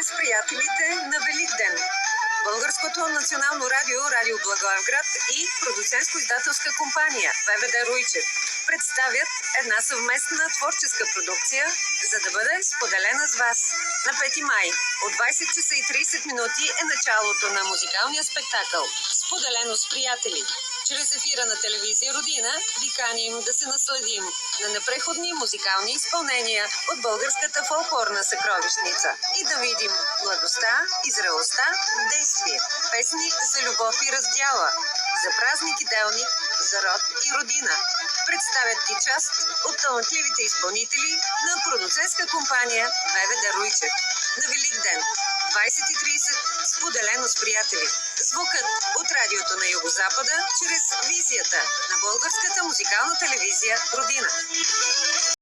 с приятелите на Великден. Българското национално радио, Радио Благоевград и продуцентско-издателска компания ВВД Руйчев представят една съвместна творческа продукция, за да бъде споделена с вас. На 5 май от 20 часа и 30 минути е началото на музикалния спектакъл "Споделено с приятели". Чрез ефира на телевизия Родина ви каним да се насладим на непреходни музикални изпълнения от българската фолклорна съкровищница и да видим младостта и зрелостта в действие. Песни за любов и раздяла, за празник и делник, за род и родина. Представят ги част от талантливите изпълнители на продуцентска компания ВВД Руйчев. На Великден, 20:30, споделено с приятели. Звукът от радиото на Югозапада чрез визията на българската музикална телевизия Родина.